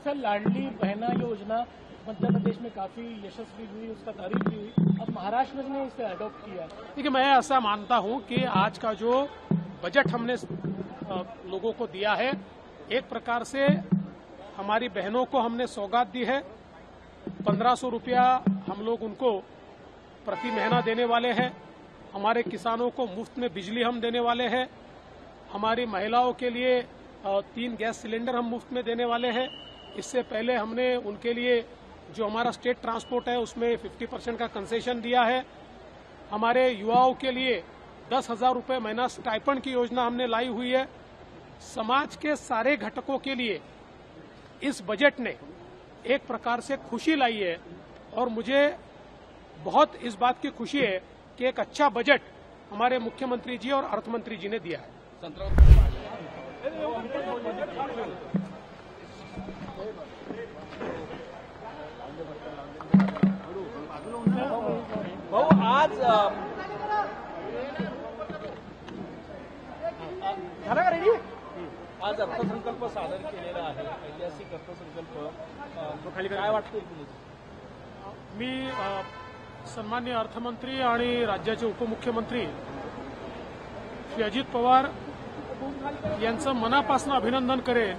Sir, Ladli Behna योजना मध्य प्रदेश में काफी यशस्वी हुई, उसका तारीफ भी हुई। अब महाराष्ट्र ने इसे अडॉप्ट किया। देखिए, मैं ऐसा मानता हूं कि आज का जो बजट हमने लोगों को दिया है, एक प्रकार से हमारी बहनों को हमने सौगात दी है। 1500 रुपया हम लोग उनको प्रति महीना देने वाले हैं। हमारे किसानों को मुफ्त में बिजली हम देने वाले हैं। हमारी महिलाओं के लिए 3 गैस सिलेंडर हम मुफ्त में देने वाले हैं। इससे पहले हमने उनके लिए जो हमारा स्टेट ट्रांसपोर्ट है उसमें 50% का कंसेशन दिया है। हमारे युवाओं के लिए 10,000 रुपये महीना स्टाइपेंड की योजना हमने लाई हुई है। समाज के सारे घटकों के लिए इस बजट ने एक प्रकार से खुशी लाई है और मुझे बहुत इस बात की खुशी है कि एक अच्छा बजट हमारे मुख्यमंत्री जी और अर्थमंत्री जी ने दिया है। भाऊ, आज झाला का रेडी? आज अर्थसंकल्प सादर केलेला आहे, ऐतिहासिक अर्थसंकल्प. काय वाटतंय तुम्हाला? मी सन्माननीय अर्थमंत्री आणि राज्याचे उपमुख्यमंत्री श्री अजित पवार यांचं मनापासून अभिनंदन करेन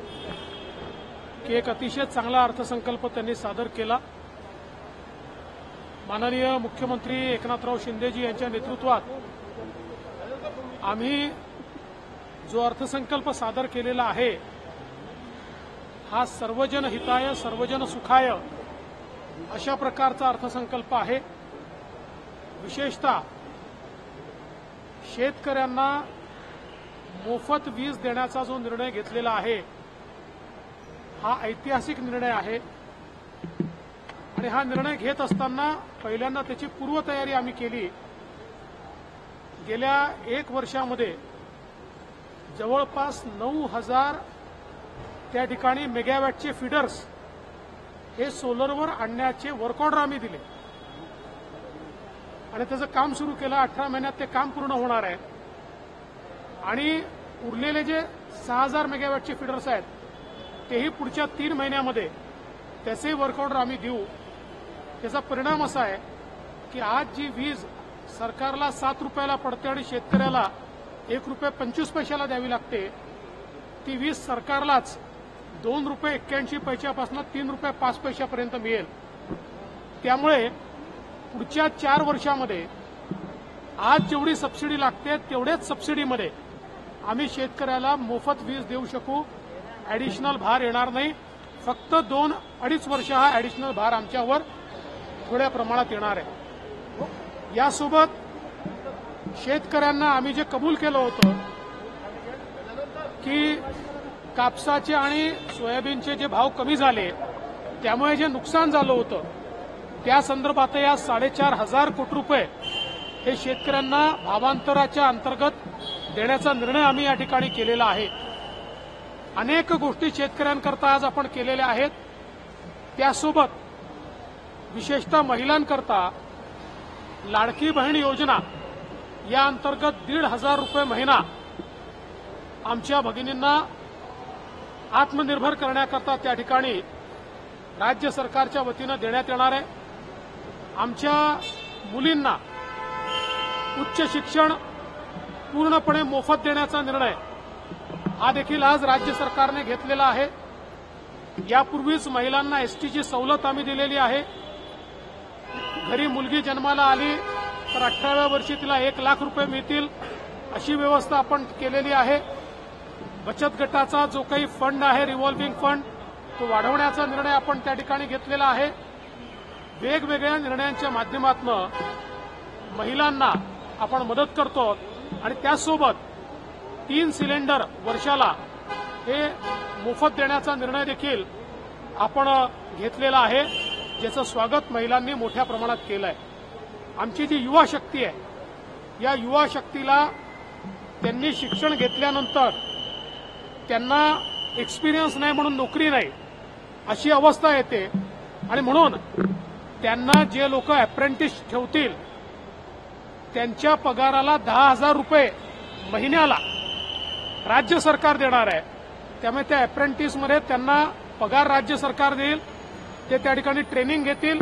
की एक अतिशय चांगला अर्थसंकल्प त्यांनी सादर केला. माननीय मुख्यमंत्री एकनाथराव शिंदेजी यांच्या नेतृत्वात आम्ही जो अर्थसंकल्प सादर केलेला आहे हा सर्वजन हिताय सर्वजन सुखाय अशा प्रकारचा अर्थसंकल्प आहे. विशेषतः शेतकऱ्यांना मोफत वीज देण्याचा जो निर्णय घेतलेला आहे हा ऐतिहासिक निर्णय आहे आणि हा निर्णय घेत असताना पहिल्यांदा त्याची पूर्वतयारी आम्ही केली. गेल्या 1 वर्षामध्ये जवळपास 9,000 त्या ठिकाणी मेगावॅटचे फीडर्स हे सोलरवर आणण्याचे वर्क ऑर्डर आम्ही दिले आणि त्याचं काम सुरू केलं. 18 महिन्यात ते काम पूर्ण होणार आहे आणि उरलेले जे 6,000 मेगावॅटचे फीडर्स आहेत तेही पुढच्या 3 महिन्यामध्ये त्याचे वर्क ऑर्डर आम्ही देऊ. त्याचा परिणाम असा आहे की आज जी वीज सरकारला 7 रुपयाला पडते आणि शेतकऱ्याला ₹1.25 द्यावी लागते, ती वीज सरकारलाच ₹2.81 पासून ₹3.05 पर्यंत मिळेल. त्यामुळे पुढच्या 4 वर्षामध्ये आज जेवढी सबसिडी लागते तेवढ्याच सबसिडीमध्ये आम्ही शेतकऱ्याला मोफत वीज देऊ शकू. ऍडिशनल भार येणार नाही. फक्त 2-2.5 वर्ष हा ऍडिशनल भार आमच्यावर थोड्या प्रमाणात येणार आहे. यासोबत शेतकऱ्यांना आम्ही जे कबूल केलं होतं की कापसाचे आणि सोयाबीनचे जे भाव कमी झाले त्यामुळे जे नुकसान झालं होतं त्या संदर्भात या 4,500 कोटी रुपये हे शेतकऱ्यांना भावांतराच्या अंतर्गत देण्याचा निर्णय आम्ही या ठिकाणी केलेला आहे. अनेक गोष्टी शेतकऱ्यांकरता आज आपण केलेल्या आहेत. त्यासोबत विशेषतः महिलांकरता लाडकी बहीण योजना या अंतर्गत 1,500 रुपये महिना आमच्या भगिनींना आत्मनिर्भर करण्याकरता त्या ठिकाणी राज्य सरकारच्या वतीनं देण्यात येणार आहे. आमच्या मुलींना उच्च शिक्षण पूर्णपणे मोफत देण्याचा निर्णय हा देखील आज राज्य सरकारने घेतलेला आहे. यापूर्वीच महिलांना एसटीची सवलत आम्ही दिलेली आहे. घरी मुलगी जन्माला आली तर 18व्या वर्षी तिला 1,00,000 रुपये मिळतील अशी व्यवस्था आपण केलेली आहे. बचत गटाचा जो काही फंड आहे रिव्हॉल्व्हिंग फंड तो वाढवण्याचा निर्णय आपण त्या ठिकाणी घेतलेला आहे. वेगवेगळ्या निर्णयांच्या माध्यमातून महिलांना आपण मदत करतो आणि त्यासोबत 3 सिलेंडर वर्षाला हे मोफत देण्याचा निर्णय देखील आपण घेतलेला आहे, ज्याचं स्वागत महिलांनी मोठ्या प्रमाणात केलं आहे. आमची जी युवा शक्ती आहे या युवा शक्तीला त्यांनी शिक्षण घेतल्यानंतर त्यांना एक्सपिरियन्स नाही म्हणून नोकरी नाही अशी अवस्था येते आणि म्हणून त्यांना जे लोक अप्रेंटिस ठेवतील त्यांच्या पगाराला 10,000 रुपये महिन्याला राज्य सरकार देणार आहे. त्यामुळे त्या अप्रेंटिसमध्ये त्यांना पगार राज्य सरकार देईल, ते त्या ठिकाणी ट्रेनिंग घेतील,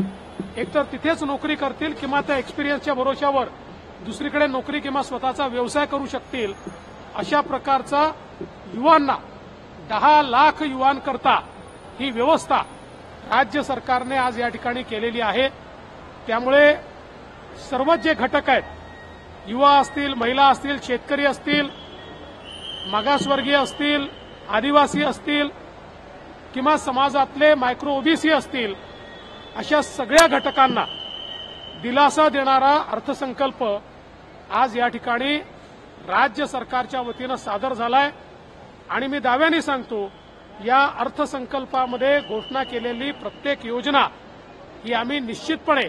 एकतर तिथेच नोकरी करतील किंवा त्या एक्सपिरियन्सच्या भरोशावर दुसरीकडे नोकरी किंवा स्वतःचा व्यवसाय करू शकतील. अशा प्रकारचा युवांना 10 लाख युवांकरता ही व्यवस्था राज्य सरकारने आज या ठिकाणी केलेली आहे. त्यामुळे सर्व जे घटक आहेत, युवा असतील, महिला असतील, शेतकरी असतील, मागासवर्गीय असतील, आदिवासी असतील किंवा समाजातले मायक्रो ओबीसी असतील, अशा सगळ्या घटकांना दिलासा देणारा अर्थसंकल्प आज या ठिकाणी राज्य सरकारच्या वतीनं सादर झालाय. आणि मी दाव्याने सांगतो, या अर्थसंकल्पामध्ये घोषणा केलेली प्रत्येक योजना ही आम्ही निश्चितपणे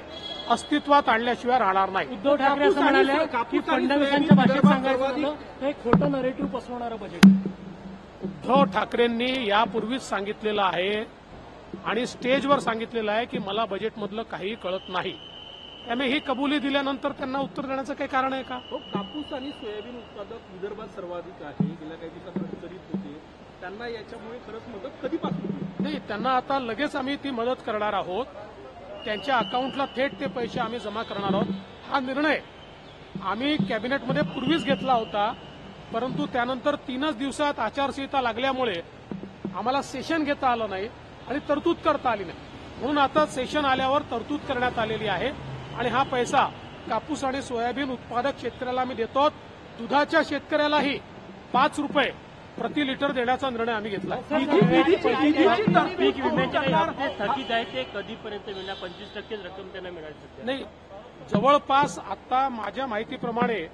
अस्तित्वात आणल्याशिवाय राहणार नाही. उद्धव ठाकरे असं म्हणाले की फडणवीसांच्या भाषेत सांगायचं झालं, हे खोटं नरेटिव्ह पसरवणारं बजेट. उद्धव ठाकरेंनी यापूर्वीच सांगितलेलं आहे आणि स्टेजवर सांगितलेलं आहे की मला बजेटमधलं काही कळत नाही. त्यामुळे ही कबुली दिल्यानंतर त्यांना उत्तर देण्याचं काही कारण आहे का? कापूस आणि सोयाबीन उत्पादक विदर्भात सर्वाधिक आहे. गेल्या काही दिवसात करीत होते, त्यांना याच्यामुळे खरंच मदत कधीपासून होईल? नाही, त्यांना आता लगेच आम्ही ती मदत करणार आहोत. त्यांच्या अकाउंटला थेट ते पैसे आम्ही जमा करणार आहोत. हा निर्णय आम्ही कॅबिनेटमध्ये पूर्वीच घेतला होता, परंतु त्यानंतर 3च दिवसात आचारसंहिता लागल्यामुळे आम्हाला सेशन घेता आलं नाही आणि तरतूद करता आली नाही. म्हणून आता सेशन आल्यावर तरतूद करण्यात आलेली आहे आणि हा पैसा कापूस आणि सोयाबीन उत्पादक शेतकऱ्याला आम्ही देतो. दुधाच्या शेतकऱ्यालाही 5 रुपये प्रति लिटर देण्याचा निर्णय आम्ही घेतला. पीक विम्याचे हप्ते थकीत आहे, ते कधीपर्यंत मिळणार? 25% रक्कम त्यांना मिळाली शकते? नाही, जवळपास आता माझ्या माहितीप्रमाणे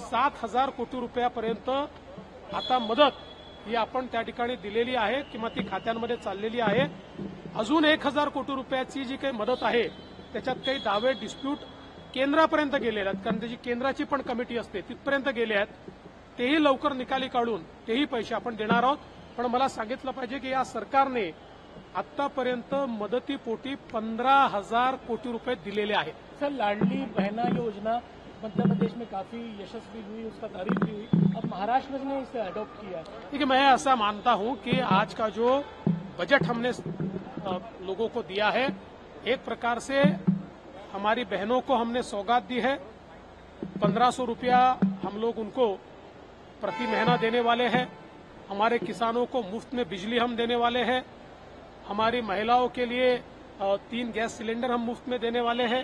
7,000 कोटी रुपयापर्यंत आता मदत ही आपण त्या ठिकाणी दिलेली आहे किंवा ती खात्यांमध्ये चाललेली आहे. अजून 1,000 कोटी रुपयाची जी काही मदत आहे त्याच्यात काही दावे डिस्प्यूट केंद्रापर्यंत गेलेले आहेत, कारण त्याची केंद्राची पण कमिटी असते, तिथपर्यंत गेले आहेत. तेही लवकर निकाली काढून तेही पैसे आपण देणार आहोत. पण मला सांगितलं पाहिजे की या सरकारने आतापर्यंत मदतीपोटी 15,000 कोटी रुपये दिलेले आहेत. सर, लाडली बहना योजना मध्य प्रदेश में काफी यशस्वी हुई, उसका तारीफ भी हुई. अब महाराष्ट्र ने इसे अडॉप्ट किया. देखिए, मैं ऐसा मानता हूं कि आज का जो बजट हमने लोगों को दिया है, एक प्रकार से हमारी बहनों को हमने सौगात दी है. 1500 रुपया हम लोग उनको प्रति महीना देने वाले हैं. हमारे किसानों को मुफ्त में बिजली हम देने वाले हैं. हमारी महिलाओं के लिए 3 गैस सिलेंडर हम मुफ्त में देने वाले हैं.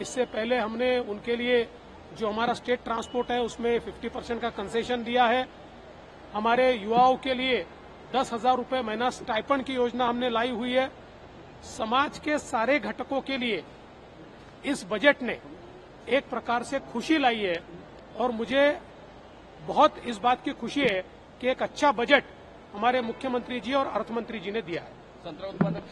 इससे पहले हमने उनके लिए जो हमारा स्टेट ट्रांसपोर्ट है उसमें 50% का कंसेशन दिया है. हमारे युवाओं के लिए 10,000 रुपये महीना स्टाइपेंड की योजना हमने लाई हुई है. समाज के सारे घटकों के लिए इस बजट ने एक प्रकार से खुशी लाई है और मुझे बहुत इस बात की खुशी है कि एक अच्छा बजट हमारे मुख्यमंत्री जी और अर्थमंत्री जी ने दिया है. संत्रा उत्पादक